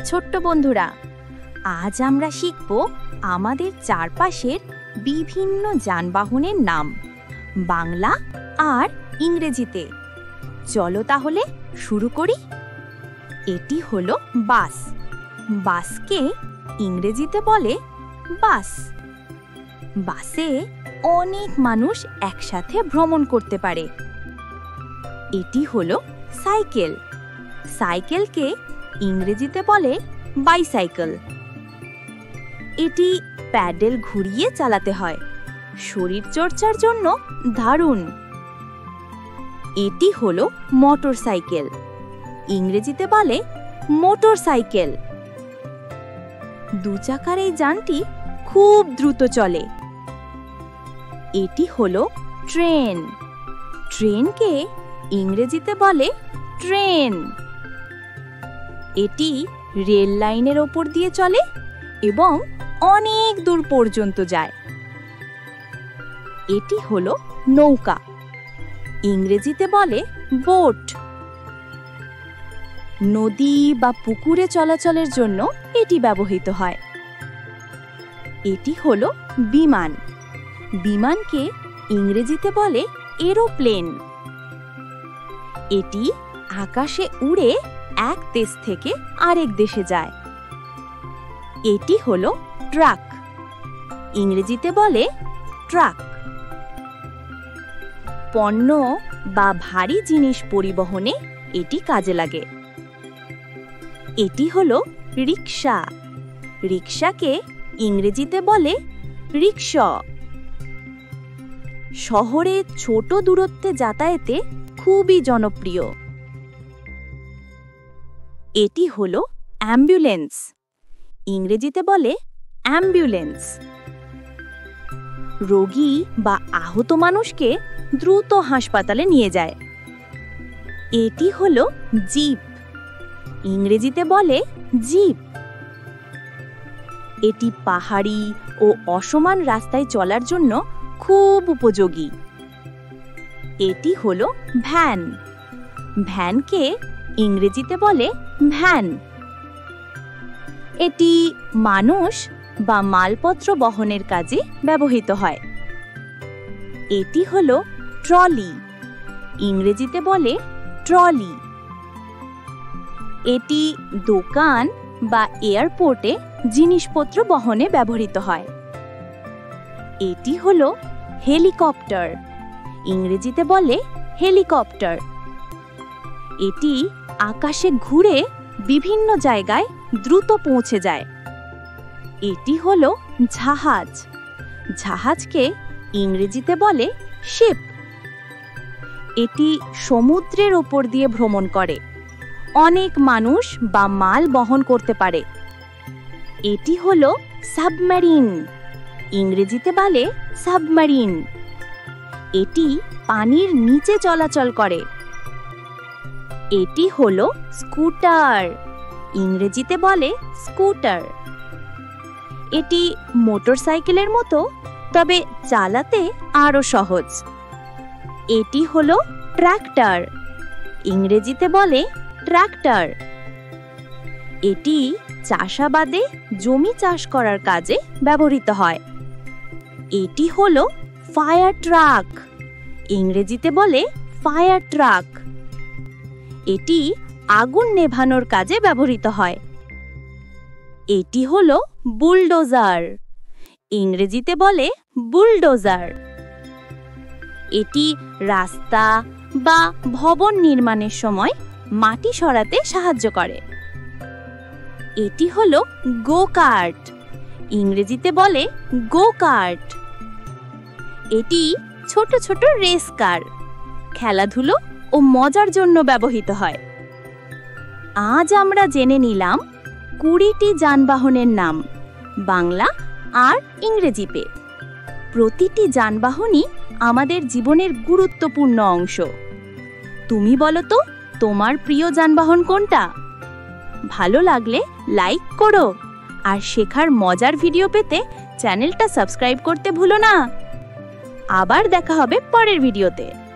ছোট্ট বন্ধুরা, আজ আমরা শিখব আমাদের চারপাশের বিভিন্ন যানবাহনের নাম বাংলা আর ইংরেজিতে। চলো তাহলে শুরু করি। এটি হলো বাস। বাসকে ইংরেজিতে বলে বাস। বাসে অনেক মানুষ একসাথে ভ্রমণ করতে পারে। এটি হলো সাইকেল। সাইকেলকে ইংরেজিতে বলে বাইসাইকেল। এটি প্যাডেল ঘুরিয়ে চালাতে হয়, শরীরচর্চার জন্য দারুণ। এটি হলো মোটরসাইকেল। ইংরেজিতে বলে মোটরসাইকেল। দুচাকার এই যানটি খুব দ্রুত চলে। এটি হলো ট্রেন। ট্রেনকে ইংরেজিতে বলে ট্রেন। এটি রেল লাইনের ওপর দিয়ে চলে এবং অনেক দূর পর্যন্ত যায়। এটি হলো নৌকা। ইংরেজিতে বলে বোট। নদী বা পুকুরে চলাচলের জন্য এটি ব্যবহৃত হয়। এটি হলো বিমান। বিমানকে ইংরেজিতে বলে এরোপ্লেন। এটি আকাশে উড়ে এক দেশ থেকে আরেক দেশে যায়। এটি হলো ট্রাক। ইংরেজিতে বলে ট্রাক। পণ্য বা ভারী জিনিস পরিবহনে এটি কাজে লাগে। এটি হলো রিক্সা। রিক্সাকে ইংরেজিতে বলে রিক্সা। শহরে ছোট দূরত্বে যাতায়াতে খুবই জনপ্রিয়। এটি হলো অ্যাম্বুলেন্স। ইংরেজিতে বলে অ্যাম্বুলেন্স। রোগী বা আহত মানুষকে দ্রুত হাসপাতালে নিয়ে যায়। এটি হলো জিপ। ইংরেজিতে বলে জিপ। এটি পাহাড়ি ও অসমান রাস্তায় চলার জন্য খুব উপযোগী। এটি হলো ভ্যান। ভ্যানকে ইংরেজিতে বলে ভ্যান। এটি মানুষ বা মালপত্র বহনের কাজে ব্যবহৃত হয়। এটি হলো ট্রলি। ইংরেজিতে বলে ট্রলি। এটি দোকান বা এয়ারপোর্টে জিনিসপত্র বহনে ব্যবহৃত হয়। এটি হলো হেলিকপ্টার। ইংরেজিতে বলে হেলিকপ্টার। এটি আকাশে ঘুরে বিভিন্ন জায়গায় দ্রুত পৌঁছে যায়। এটি হলো জাহাজ। জাহাজকে ইংরেজিতে বলে শিপ। এটি সমুদ্রের ওপর দিয়ে ভ্রমণ করে, অনেক মানুষ বা মাল বহন করতে পারে। এটি হলো সাবমেরিন। ইংরেজিতে বলে সাবমেরিন। এটি পানির নিচে চলাচল করে। এটি হলো স্কুটার। ইংরেজিতে বলে স্কুটার। এটি মোটরসাইকেলের মতো, তবে চালাতে আরো সহজ। এটি হলো ট্রাক্টর। ইংরেজিতে বলে ট্রাক্টর। এটি চাষাবাদে জমি চাষ করার কাজে ব্যবহৃত হয়। এটি হলো ফায়ার ট্রাক। ইংরেজিতে বলে ফায়ার ট্রাক। এটি আগুন নেভানোর কাজে ব্যবহৃত হয়। এটি হলো বুলডোজার। ইংরেজিতে বলে বুলডোজার। এটি রাস্তা বা ভবন নির্মাণের সময় মাটি সরাতে সাহায্য করে। এটি হলো গো কার্ট। ইংরেজিতে বলে গো কার্ট। এটি ছোট ছোট রেস কার, খেলাধুলো ও মজার জন্য ব্যবহৃত হয়। আজ আমরা জেনে নিলাম 20টি যানবাহনের নাম বাংলা আর ইংরেজিতে। প্রতিটি যানবাহনই আমাদের জীবনের গুরুত্বপূর্ণ অংশ। তুমি বলো তো, তোমার প্রিয় যানবাহন কোনটা? ভালো লাগলে লাইক করো আর শেখার মজার ভিডিও পেতে চ্যানেলটা সাবস্ক্রাইব করতে ভুলো না। আবার দেখা হবে পরের ভিডিওতে।